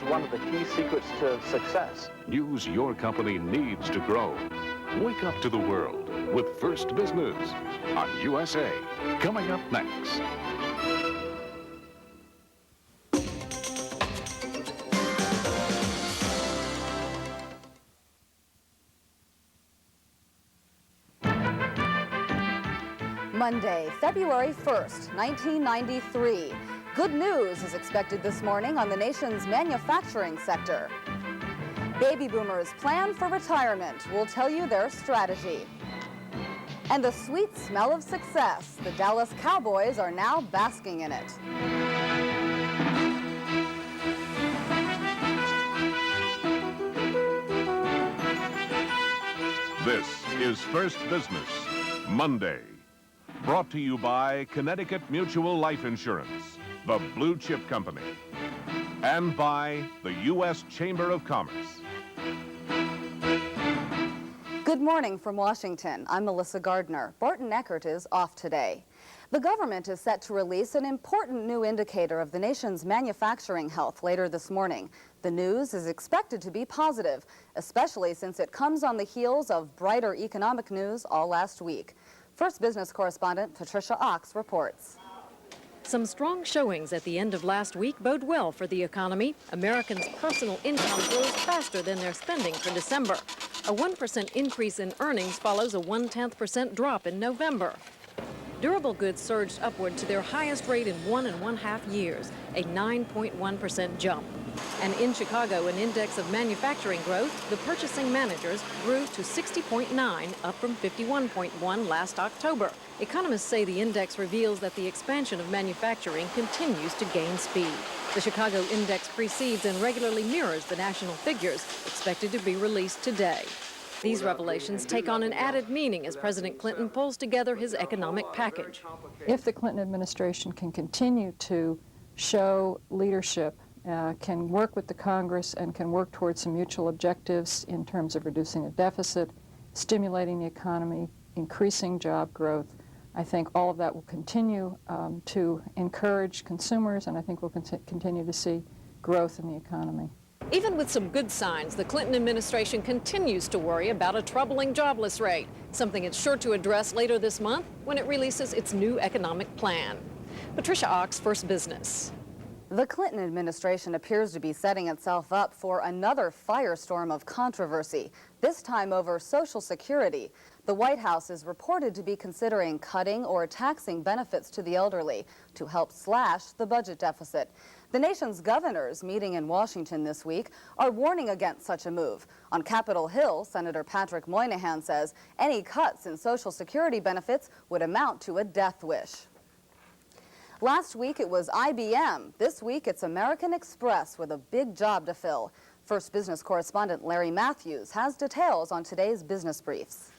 one of the key secrets to success. News your company needs to grow. Wake up to the world with First Business on USA. Coming up next. Monday, February 1st, 1993. Good news is expected this morning on the nation's manufacturing sector. Baby boomers plan for retirement. We'll tell you their strategy. And the sweet smell of success. The Dallas Cowboys are now basking in it. This is First Business, Monday. Brought to you by Connecticut Mutual Life Insurance, the Blue Chip Company, and by the U.S. Chamber of Commerce. Good morning from Washington. I'm Melissa Gardner. Barton Eckert is off today. The government is set to release an important new indicator of the nation's manufacturing health later this morning. The news is expected to be positive, especially since it comes on the heels of brighter economic news all last week. First Business correspondent Patricia Ox reports. Some strong showings at the end of last week bode well for the economy. Americans' personal income grows faster than their spending for December. A 1% increase in earnings follows a 0.1% drop in November. Durable goods surged upward to their highest rate in 1.5 years, a 9.1% jump. And in Chicago, an index of manufacturing growth, the Purchasing Managers, grew to 60.9, up from 51.1 last October. Economists say the index reveals that the expansion of manufacturing continues to gain speed. The Chicago index precedes and regularly mirrors the national figures, expected to be released today. These revelations take on an added meaning as President Clinton pulls together his economic package. If the Clinton administration can continue to show leadership, can work with the Congress and can work towards some mutual objectives in terms of reducing the deficit, stimulating the economy, increasing job growth, I think all of that will continue to encourage consumers, and I think we'll continue to see growth in the economy. Even with some good signs, the Clinton administration continues to worry about a troubling jobless rate, something it's sure to address later this month when it releases its new economic plan. Patricia Ox, First Business. The Clinton administration appears to be setting itself up for another firestorm of controversy, this time over Social Security. The White House is reported to be considering cutting or taxing benefits to the elderly to help slash the budget deficit. The nation's governors meeting in Washington this week are warning against such a move. On Capitol Hill, Senator Patrick Moynihan says any cuts in Social Security benefits would amount to a death wish. Last week it was IBM. This week it's American Express with a big job to fill. First Business correspondent Larry Matthews has details on today's business briefs.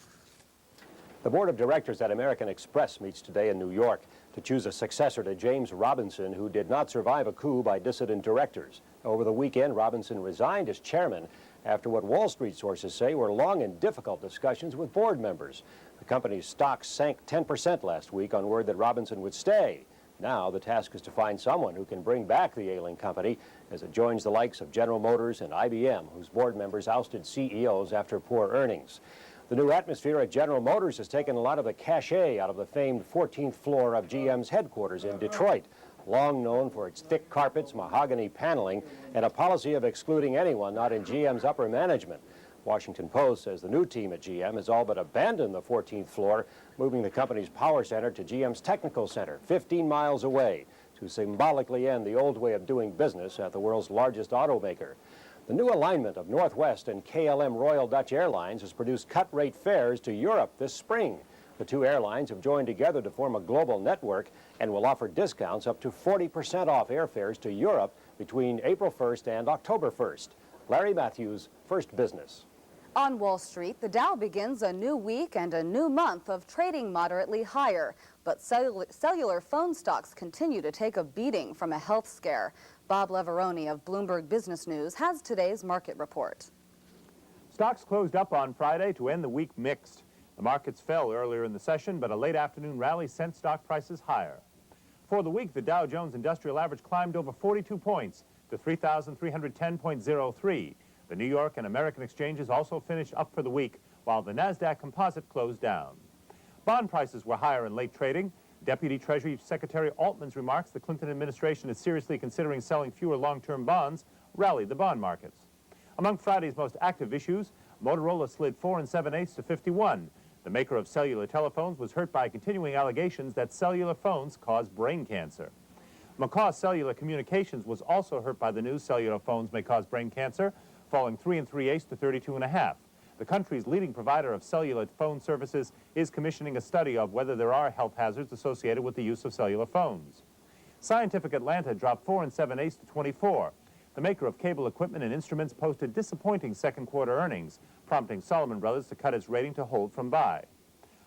The board of directors at American Express meets today in New York to choose a successor to James Robinson, who did not survive a coup by dissident directors. Over the weekend, Robinson resigned as chairman after what Wall Street sources say were long and difficult discussions with board members. The company's stock sank 10% last week on word that Robinson would stay. Now the task is to find someone who can bring back the ailing company as it joins the likes of General Motors and IBM, whose board members ousted CEOs after poor earnings. The new atmosphere at General Motors has taken a lot of the cachet out of the famed 14th floor of GM's headquarters in Detroit, long known for its thick carpets, mahogany paneling, and a policy of excluding anyone not in GM's upper management. Washington Post says the new team at GM has all but abandoned the 14th floor, moving the company's power center to GM's technical center, 15 miles away, to symbolically end the old way of doing business at the world's largest automaker. The new alignment of Northwest and KLM Royal Dutch Airlines has produced cut-rate fares to Europe this spring. The two airlines have joined together to form a global network and will offer discounts up to 40% off airfares to Europe between April 1st and October 1st. Larry Matthews, First Business. On Wall Street, the Dow begins a new week and a new month of trading moderately higher. But cellular phone stocks continue to take a beating from a health scare. Bob Leveroni of Bloomberg Business News has today's market report. Stocks closed up on Friday to end the week mixed. The markets fell earlier in the session, but a late afternoon rally sent stock prices higher. For the week, the Dow Jones Industrial Average climbed over 42 points to 3,310.03. The New York and American exchanges also finished up for the week, while the NASDAQ Composite closed down. Bond prices were higher in late trading. Deputy Treasury Secretary Altman's remarks the Clinton administration is seriously considering selling fewer long-term bonds rallied the bond markets. Among Friday's most active issues, Motorola slid 4 7/8 to 51. The maker of cellular telephones was hurt by continuing allegations that cellular phones cause brain cancer. McCaw Cellular Communications was also hurt by the news cellular phones may cause brain cancer, falling 3 3/8 to 32.5. The country's leading provider of cellular phone services is commissioning a study of whether there are health hazards associated with the use of cellular phones. Scientific Atlanta dropped 4 7/8 to 24. The maker of cable equipment and instruments posted disappointing second quarter earnings, prompting Salomon Brothers to cut its rating to hold from buy.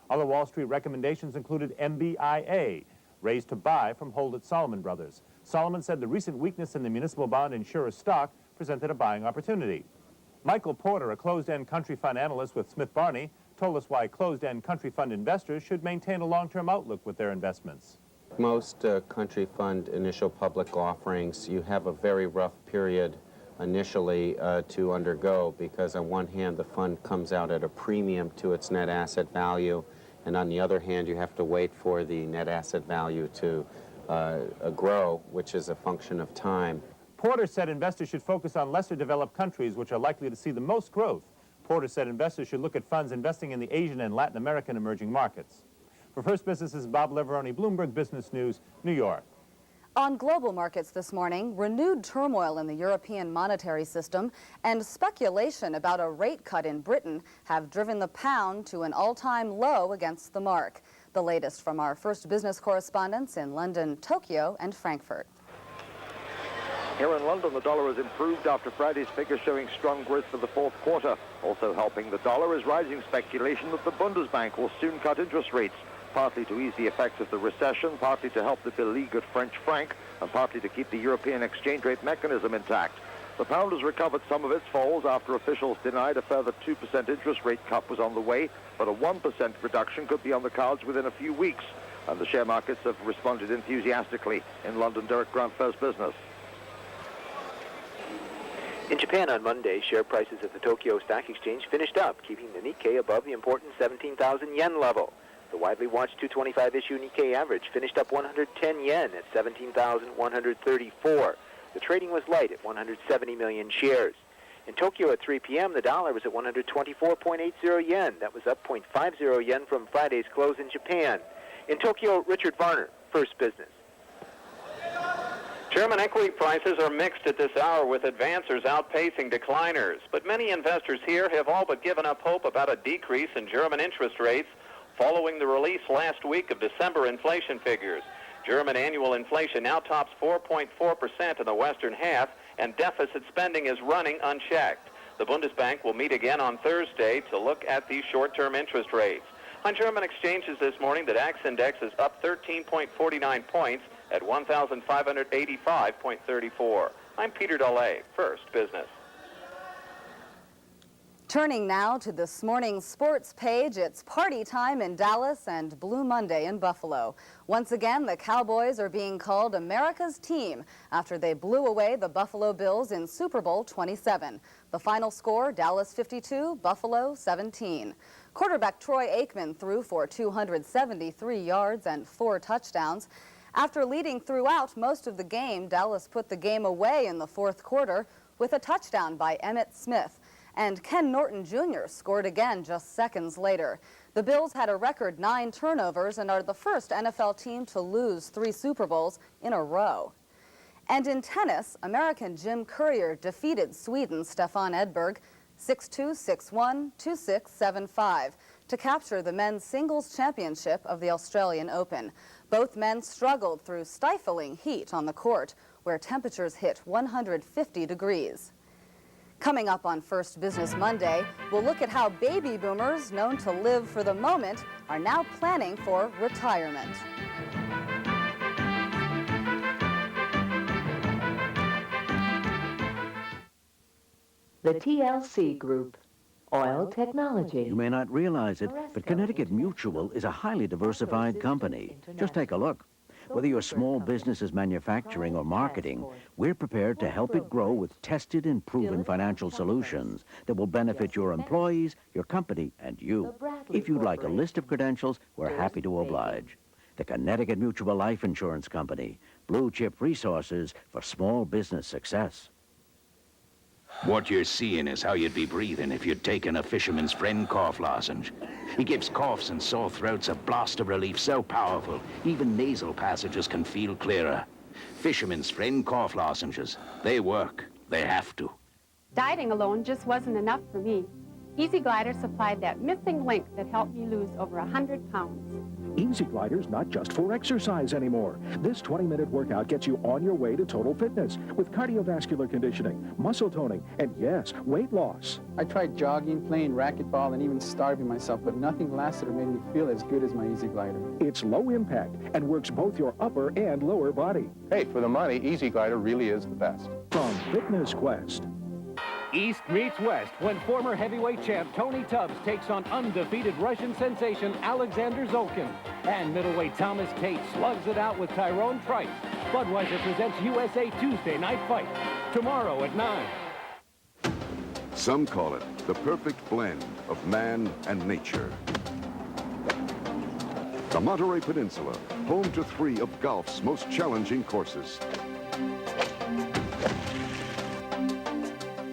Other Wall Street recommendations included MBIA, raised to buy from hold at Salomon Brothers. Salomon said the recent weakness in the municipal bond insurer stock presented a buying opportunity. Michael Porter, a closed-end country fund analyst with Smith Barney, told us why closed-end country fund investors should maintain a long-term outlook with their investments. Most country fund initial public offerings, you have a very rough period initially to undergo, because on one hand the fund comes out at a premium to its net asset value, and on the other hand you have to wait for the net asset value to grow, which is a function of time. Porter said investors should focus on lesser developed countries which are likely to see the most growth. Porter said investors should look at funds investing in the Asian and Latin American emerging markets. For First Business's Bob Leveroni, Bloomberg Business News, New York. On global markets this morning, renewed turmoil in the European monetary system and speculation about a rate cut in Britain have driven the pound to an all-time low against the mark. The latest from our First Business correspondents in London, Tokyo, and Frankfurt. Here in London, the dollar has improved after Friday's figures showing strong growth for the fourth quarter. Also helping the dollar is rising speculation that the Bundesbank will soon cut interest rates, partly to ease the effects of the recession, partly to help the beleaguered French franc, and partly to keep the European exchange rate mechanism intact. The pound has recovered some of its falls after officials denied a further 2% interest rate cut was on the way, but a 1% reduction could be on the cards within a few weeks. And the share markets have responded enthusiastically. In London, Derek Grant, First Business. In Japan on Monday, share prices at the Tokyo Stock Exchange finished up, keeping the Nikkei above the important 17,000 yen level. The widely watched 225 issue Nikkei average finished up 110 yen at 17,134. The trading was light at 170 million shares. In Tokyo at 3 p.m., the dollar was at 124.80 yen. That was up 0.50 yen from Friday's close in Japan. In Tokyo, Richard Varner, First Business. German equity prices are mixed at this hour, with advancers outpacing decliners. But many investors here have all but given up hope about a decrease in German interest rates following the release last week of December inflation figures. German annual inflation now tops 4.4% in the western half, and deficit spending is running unchecked. The Bundesbank will meet again on Thursday to look at these short-term interest rates. On German exchanges this morning, the DAX index is up 13.49 points at 1,585.34. I'm Peter Dallé, First Business. Turning now to this morning's sports page, it's party time in Dallas and Blue Monday in Buffalo. Once again, the Cowboys are being called America's team after they blew away the Buffalo Bills in Super Bowl 27. The final score, Dallas 52, Buffalo 17. Quarterback Troy Aikman threw for 273 yards and 4 touchdowns. After leading throughout most of the game, Dallas put the game away in the fourth quarter with a touchdown by Emmitt Smith. And Ken Norton Jr. scored again just seconds later. The Bills had a record 9 turnovers and are the first NFL team to lose 3 Super Bowls in a row. And in tennis, American Jim Courier defeated Sweden's Stefan Edberg 6-2, 6-1, 2-6, 7-5 to capture the men's singles championship of the Australian Open. Both men struggled through stifling heat on the court, where temperatures hit 150 degrees. Coming up on First Business Monday, we'll look at how baby boomers known to live for the moment are now planning for retirement. The TLC Group, Oil Technology. You may not realize it, but Connecticut Mutual is a highly diversified company. Just take a look. Whether your small business is manufacturing or marketing, we're prepared to help it grow with tested and proven financial solutions that will benefit your employees, your company, and you. If you'd like a list of credentials, we're happy to oblige. The Connecticut Mutual Life Insurance Company, blue chip resources for small business success. What you're seeing is how you'd be breathing if you'd taken a Fisherman's Friend cough lozenge. He gives coughs and sore throats a blast of relief so powerful, even nasal passages can feel clearer. Fisherman's Friend cough lozenges. They work. They have to. Dieting alone just wasn't enough for me. Easy Glider supplied that missing link that helped me lose over 100 pounds. Easy Glider's not just for exercise anymore. This 20-minute workout gets you on your way to total fitness with cardiovascular conditioning, muscle toning, and yes, weight loss. I tried jogging, playing racquetball, and even starving myself, but nothing lasted or made me feel as good as my Easy Glider. It's low impact and works both your upper and lower body. Hey, for the money, Easy Glider really is the best. From Fitness Quest. East meets West when former heavyweight champ Tony Tubbs takes on undefeated Russian sensation Alexander Zolkin. And middleweight Thomas Tate slugs it out with Tyrone Trice. Budweiser presents USA Tuesday Night Fight. Tomorrow at 9. Some call it the perfect blend of man and nature. The Monterey Peninsula, home to 3 of golf's most challenging courses.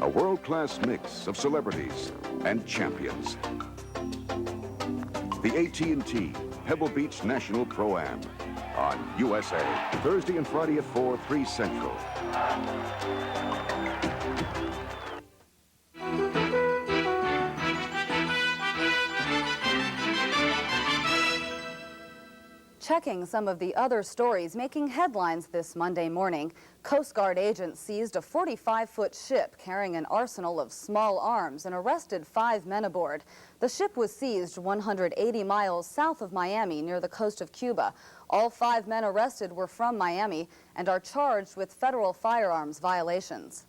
A world-class mix of celebrities and champions. The AT&T Pebble Beach National Pro-Am on USA. Thursday and Friday at 4, 3 Central. Checking some of the other stories making headlines this Monday morning, Coast Guard agents seized a 45-foot ship carrying an arsenal of small arms and arrested 5 men aboard. The ship was seized 180 miles south of Miami near the coast of Cuba. All 5 men arrested were from Miami and are charged with federal firearms violations.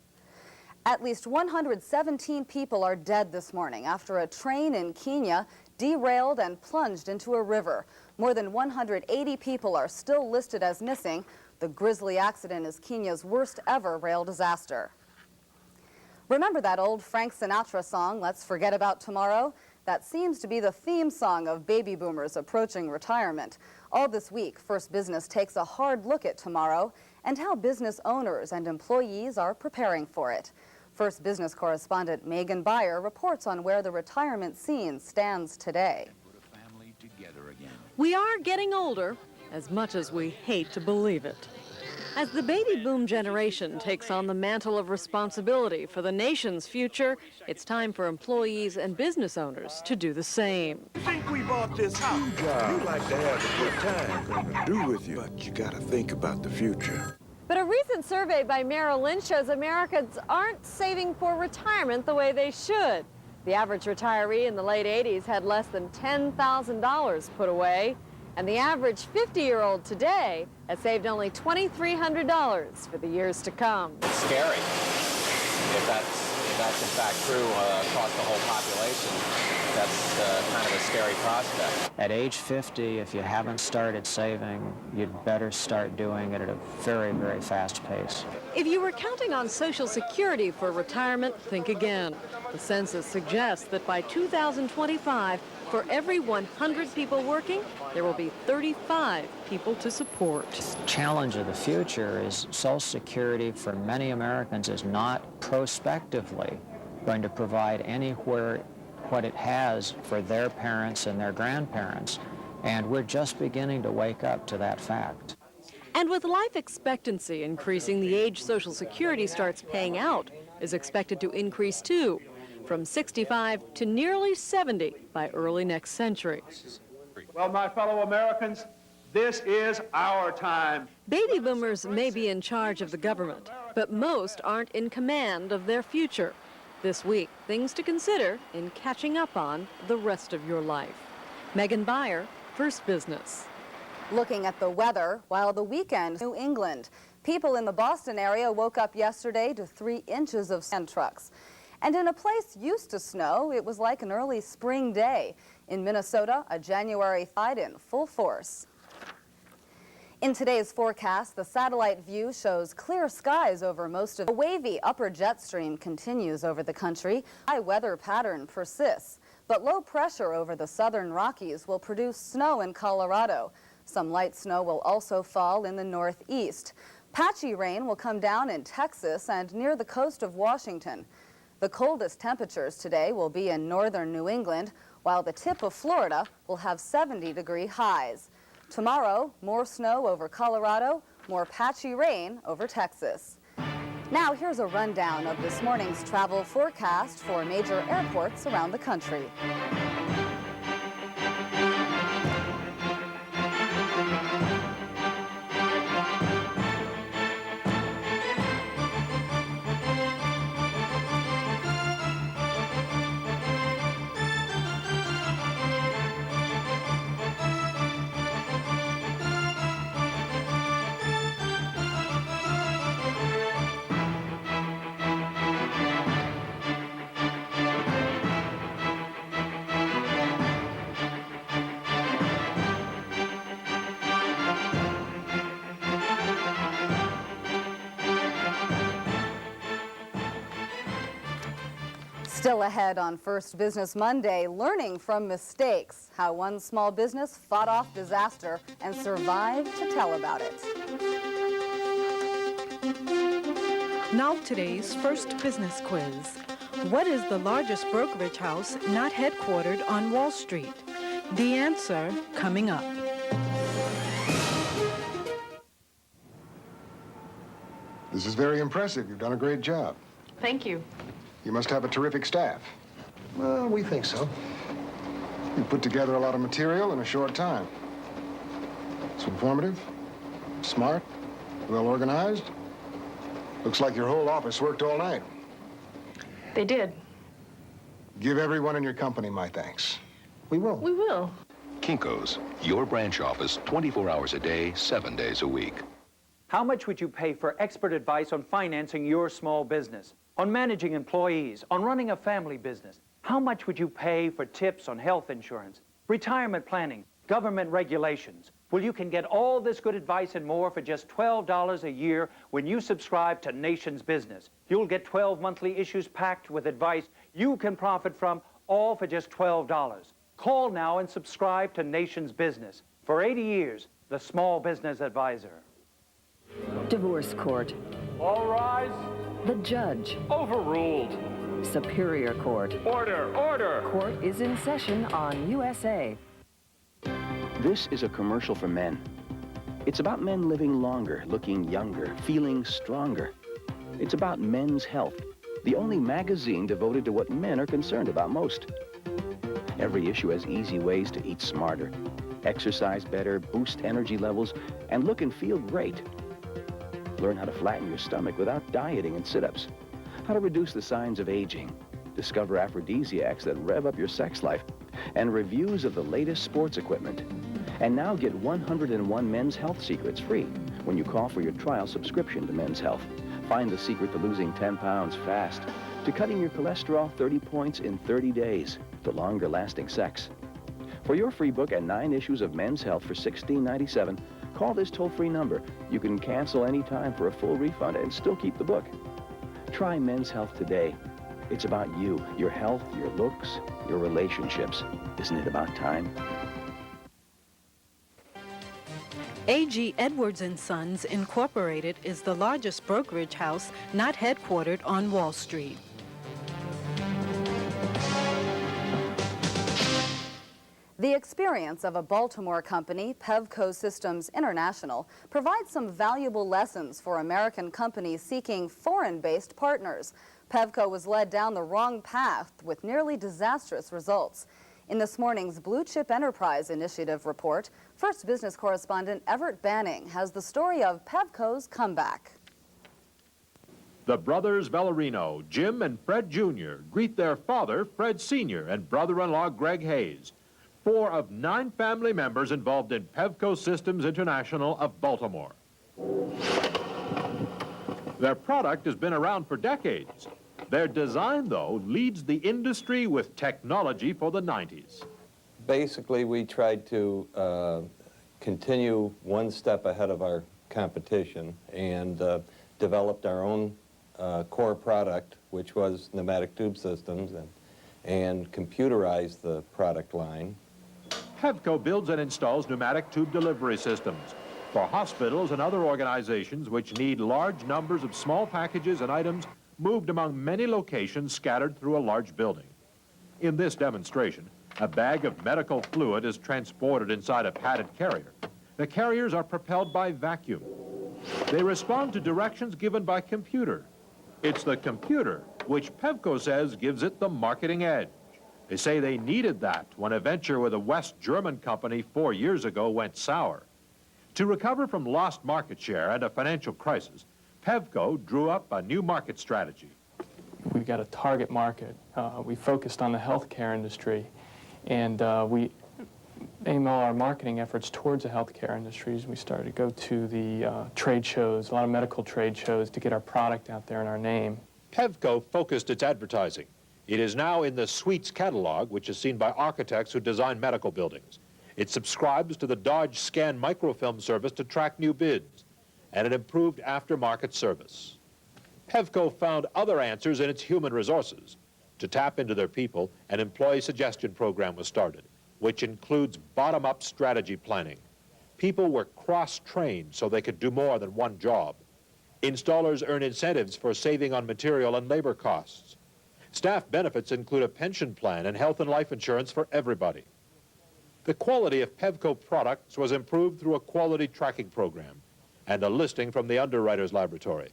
At least 117 people are dead this morning after a train in Kenya derailed and plunged into a river. More than 180 people are still listed as missing. The grisly accident is Kenya's worst ever rail disaster. Remember that old Frank Sinatra song, Let's Forget About Tomorrow? That seems to be the theme song of baby boomers approaching retirement. All this week, First Business takes a hard look at tomorrow and how business owners and employees are preparing for it. First Business correspondent Megan Beyer reports on where the retirement scene stands today. We are getting older, as much as we hate to believe it. As the baby boom generation takes on the mantle of responsibility for the nation's future, it's time for employees and business owners to do the same. Think we bought this house. You like to have a good time, something to do with you, but you gotta think about the future. But a recent survey by Merrill Lynch shows Americans aren't saving for retirement the way they should. The average retiree in the late 80s had less than $10,000 put away, and the average 50-year-old today has saved only $2,300 for the years to come. It's scary if that's in fact true across the whole population. That's kind of a scary prospect. At age 50, if you haven't started saving, you'd better start doing it at a very, very fast pace. If you were counting on Social Security for retirement, think again. The census suggests that by 2025, for every 100 people working, there will be 35 people to support. The challenge of the future is Social Security for many Americans is not prospectively going to provide anywhere what it has for their parents and their grandparents, and we're just beginning to wake up to that fact. And with life expectancy increasing, the age Social Security starts paying out is expected to increase too, from 65 to nearly 70 by early next century. Well, my fellow Americans, this is our time. Baby boomers may be in charge of the government, but most aren't in command of their future. This week, things to consider in catching up on the rest of your life. Megan Beyer, First Business. Looking at the weather, while the weekend, New England. People in the Boston area woke up yesterday to 3 inches of sand trucks. And in a place used to snow, it was like an early spring day. In Minnesota, a January fight in full force. In today's forecast, the satellite view shows clear skies over most of the wavy upper jet stream continues over the country. High weather pattern persists, but low pressure over the southern Rockies will produce snow in Colorado. Some light snow will also fall in the northeast. Patchy rain will come down in Texas and near the coast of Washington. The coldest temperatures today will be in northern New England, while the tip of Florida will have 70-degree highs. Tomorrow, more snow over Colorado, more patchy rain over Texas. Now here's a rundown of this morning's travel forecast for major airports around the country. Still ahead on First Business Monday, learning from mistakes, how one small business fought off disaster and survived to tell about it. Now today's First Business Quiz. What is the largest brokerage house not headquartered on Wall Street? The answer coming up. This is very impressive. You've done a great job. Thank you. You must have a terrific staff. Well, we think so. You put together a lot of material in a short time. It's informative, smart, well organized. Looks like your whole office worked all night. They did. Give everyone in your company my thanks. We will. We will. Kinko's, your branch office, 24 hours a day, 7 days a week. How much would you pay for expert advice on financing your small business, on managing employees, on running a family business? How much would you pay for tips on health insurance, retirement planning, government regulations? Well, you can get all this good advice and more for just $12 a year when you subscribe to Nation's Business. You'll get 12 monthly issues packed with advice you can profit from, all for just $12. Call now and subscribe to Nation's Business. For 80 years, the small business advisor. Divorce court. All rise. The judge. Overruled. Superior Court. Order, order. Court is in session on USA. This is a commercial for men. It's about men living longer, looking younger, feeling stronger. It's about Men's Health, the only magazine devoted to what men are concerned about most. Every issue has easy ways to eat smarter, exercise better, boost energy levels, and look and feel great. Learn how to flatten your stomach without dieting and sit-ups, how to reduce the signs of aging, discover aphrodisiacs that rev up your sex life, and reviews of the latest sports equipment. And now get 101 Men's Health Secrets free when you call for your trial subscription to Men's Health. Find the secret to losing 10 pounds fast, to cutting your cholesterol 30 points in 30 days, to longer-lasting sex. For your free book and 9 issues of Men's Health for $16.97, call this toll-free number. You can cancel anytime for a full refund and still keep the book. Try Men's Health today. It's about you, your health, your looks, your relationships. Isn't it about time? A.G. Edwards & Sons Incorporated is the largest brokerage house not headquartered on Wall Street. The experience of a Baltimore company, Pevco Systems International, provides some valuable lessons for American companies seeking foreign-based partners. Pevco was led down the wrong path with nearly disastrous results. In this morning's Blue Chip Enterprise Initiative report, First Business correspondent Everett Banning has the story of Pevco's comeback. The brothers Valerino, Jim and Fred Jr., greet their father, Fred Sr., and brother-in-law, Greg Hayes, 4 of 9 family members involved in Pevco Systems International of Baltimore. Their product has been around for decades. Their design, though, leads the industry with technology for the 90s. Basically, we tried to continue one step ahead of our competition and developed our own core product, which was pneumatic tube systems, and computerized the product line. Pevco builds and installs pneumatic tube delivery systems for hospitals and other organizations which need large numbers of small packages and items moved among many locations scattered through a large building. In this demonstration, a bag of medical fluid is transported inside a padded carrier. The carriers are propelled by vacuum. They respond to directions given by computer. It's the computer which Pevco says gives it the marketing edge. They say they needed that when a venture with a West German company 4 years ago went sour. To recover from lost market share and a financial crisis, Pevco drew up a new market strategy. We've got a target market. We focused on the healthcare industry, and we aim all our marketing efforts towards the healthcare industries. We started to go to the trade shows, a lot of medical trade shows, to get our product out there and our name. Pevco focused its advertising. It is now in the Suites catalog, which is seen by architects who design medical buildings. It subscribes to the Dodge Scan microfilm service to track new bids, and an improved aftermarket service. Pevco found other answers in its human resources. To tap into their people, an employee suggestion program was started, which includes bottom-up strategy planning. People were cross-trained so they could do more than one job. Installers earn incentives for saving on material and labor costs. Staff benefits include a pension plan and health and life insurance for everybody. The quality of Pevco products was improved through a quality tracking program and a listing from the Underwriters Laboratory.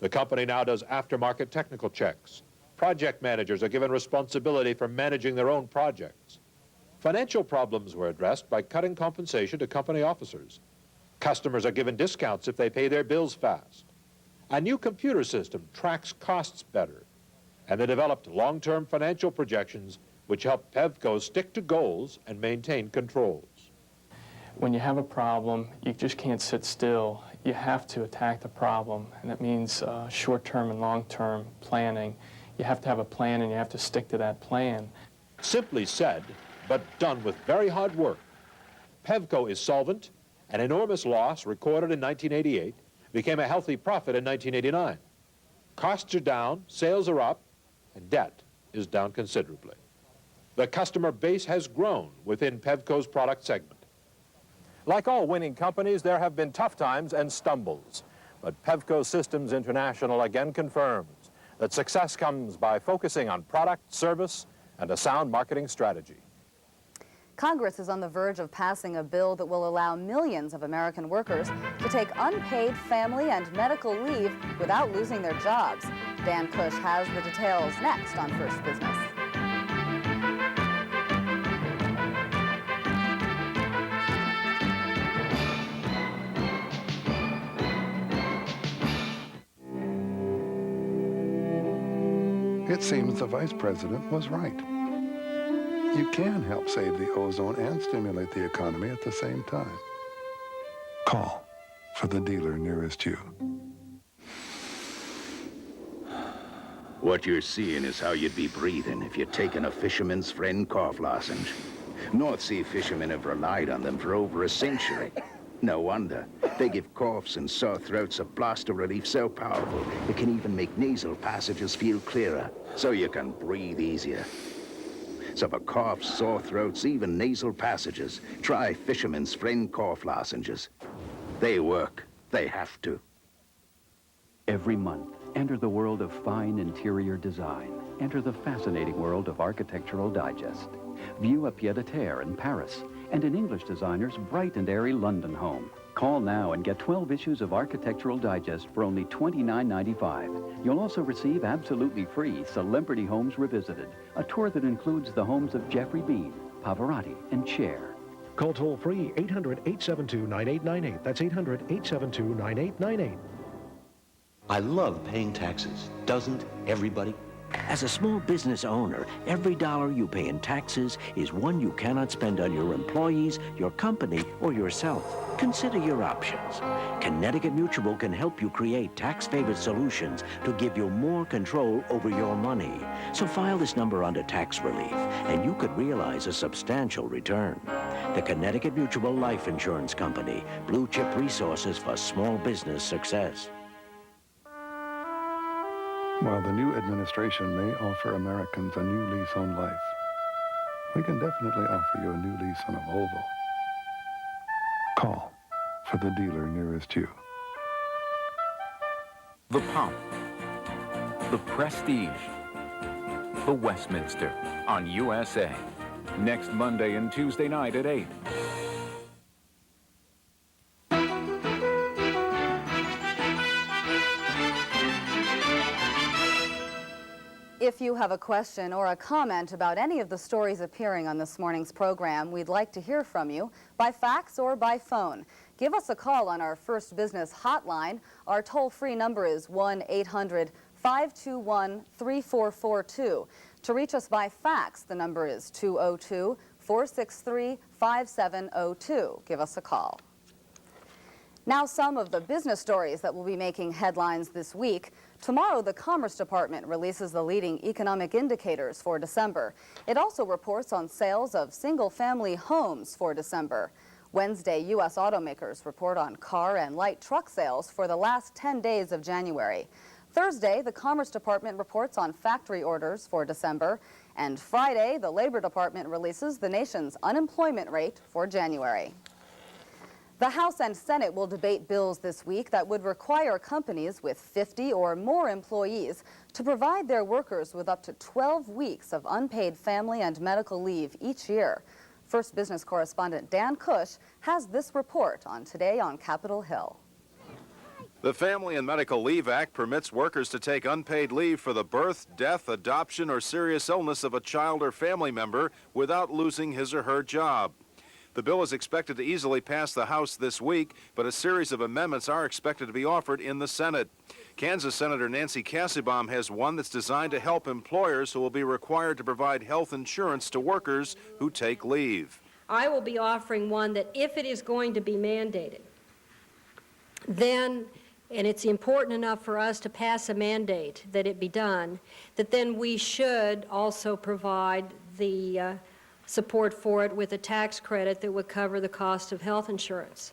The company now does aftermarket technical checks. Project managers are given responsibility for managing their own projects. Financial problems were addressed by cutting compensation to company officers. Customers are given discounts if they pay their bills fast. A new computer system tracks costs better, and they developed long-term financial projections which help Pevco stick to goals and maintain controls. When you have a problem, you just can't sit still. You have to attack the problem, and that means short-term and long-term planning. You have to have a plan, and you have to stick to that plan. Simply said, but done with very hard work. Pevco is solvent. An enormous loss recorded in 1988 became a healthy profit in 1989. Costs are down, sales are up, and debt is down considerably. The customer base has grown within Pevco's product segment. Like all winning companies, there have been tough times and stumbles. But Pevco Systems International again confirms that success comes by focusing on product, service, and a sound marketing strategy. Congress is on the verge of passing a bill that will allow millions of American workers to take unpaid family and medical leave without losing their jobs. Dan Cush has the details next on First Business. It seems the Vice President was right. You can help save the ozone and stimulate the economy at the same time. Call for the dealer nearest you. What you're seeing is how you'd be breathing if you'd taken a Fisherman's Friend cough lozenge. North Sea fishermen have relied on them for over a century. No wonder. They give coughs and sore throats a blaster relief so powerful it can even make nasal passages feel clearer, so you can breathe easier. So for coughs, sore throats, even nasal passages, try Fisherman's Friend cough lozenges. They work. They have to. Every month, enter the world of fine interior design. Enter the fascinating world of Architectural Digest. View a pied-à-terre in Paris and an English designer's bright and airy London home. Call now and get 12 issues of Architectural Digest for only $29.95. You'll also receive absolutely free Celebrity Homes Revisited, a tour that includes the homes of Jeffrey Bean, Pavarotti, and Cher. Call toll-free 800-872-9898. That's 800-872-9898. I love paying taxes. Doesn't everybody? As a small business owner, every dollar you pay in taxes is one you cannot spend on your employees, your company, or yourself. Consider your options. Connecticut Mutual can help you create tax-favored solutions to give you more control over your money. So file this number under tax relief, and you could realize a substantial return. The Connecticut Mutual Life Insurance Company, blue chip resources for small business success. While the new administration may offer Americans a new lease on life, we can definitely offer you a new lease on a Volvo. Call for the dealer nearest you. The Pomp, the Prestige, the Westminster on USA. Next Monday and Tuesday night at 8. If you have a question or a comment about any of the stories appearing on this morning's program, we'd like to hear from you by fax or by phone. Give us a call on our First Business hotline. Our toll-free number is 1-800-521-3442. To reach us by fax, the number is 202-463-5702. Give us a call. Now, some of the business stories that will be making headlines this week. Tomorrow, the Commerce Department releases the leading economic indicators for December. It also reports on sales of single-family homes for December. Wednesday, U.S. automakers report on car and light truck sales for the last 10 days of January. Thursday, the Commerce Department reports on factory orders for December. And Friday, the Labor Department releases the nation's unemployment rate for January. The House and Senate will debate bills this week that would require companies with 50 or more employees to provide their workers with up to 12 weeks of unpaid family and medical leave each year. First Business correspondent Dan Cush has this report on Today on Capitol Hill. The Family and Medical Leave Act permits workers to take unpaid leave for the birth, death, adoption, or serious illness of a child or family member without losing his or her job. The bill is expected to easily pass the House this week, but a series of amendments are expected to be offered in the Senate. Kansas Senator Nancy Kassebaum has one that's designed to help employers who will be required to provide health insurance to workers who take leave. I will be offering one that if it is going to be mandated, then, and it's important enough for us to pass a mandate that it be done, that then we should also provide the support for it with a tax credit that would cover the cost of health insurance.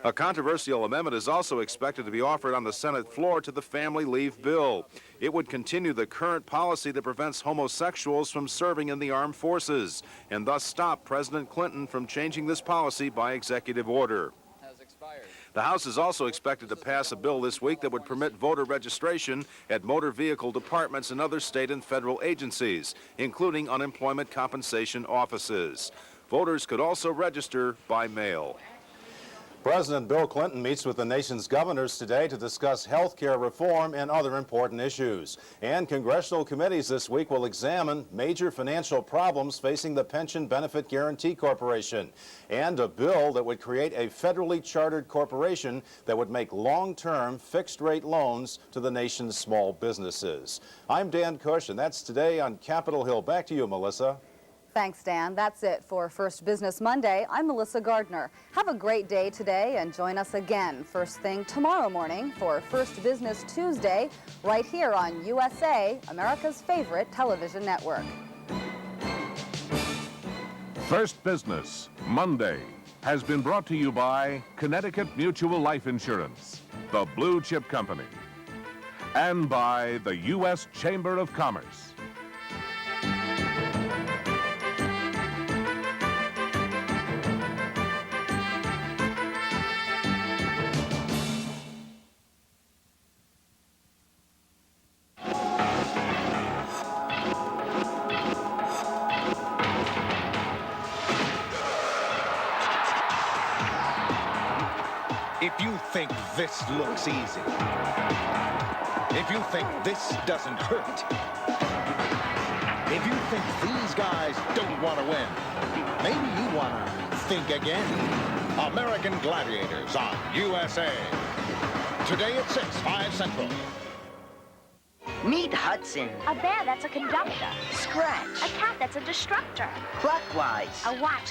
A controversial amendment is also expected to be offered on the Senate floor to the family leave bill. It would continue the current policy that prevents homosexuals from serving in the armed forces and thus stop President Clinton from changing this policy by executive order. The House is also expected to pass a bill this week that would permit voter registration at motor vehicle departments and other state and federal agencies, including unemployment compensation offices. Voters could also register by mail. President Bill Clinton meets with the nation's governors today to discuss health care reform and other important issues. And congressional committees this week will examine major financial problems facing the Pension Benefit Guaranty Corporation and a bill that would create a federally chartered corporation that would make long-term fixed-rate loans to the nation's small businesses. I'm Dan Cush, and that's Today on Capitol Hill. Back to you, Melissa. Thanks, Dan. That's it for First Business Monday. I'm Melissa Gardner. Have a great day today and join us again first thing tomorrow morning for First Business Tuesday right here on USA, America's favorite television network. First Business Monday has been brought to you by Connecticut Mutual Life Insurance, the Blue Chip Company, and by the U.S. Chamber of Commerce. If you think this looks easy, if you think this doesn't hurt, if you think these guys don't want to win, maybe you want to think again. American Gladiators on USA. Today at 6, 5 Central. Meet Hudson. A bear that's a conductor. Scratch. A cat that's a destructor. Clockwise. A watch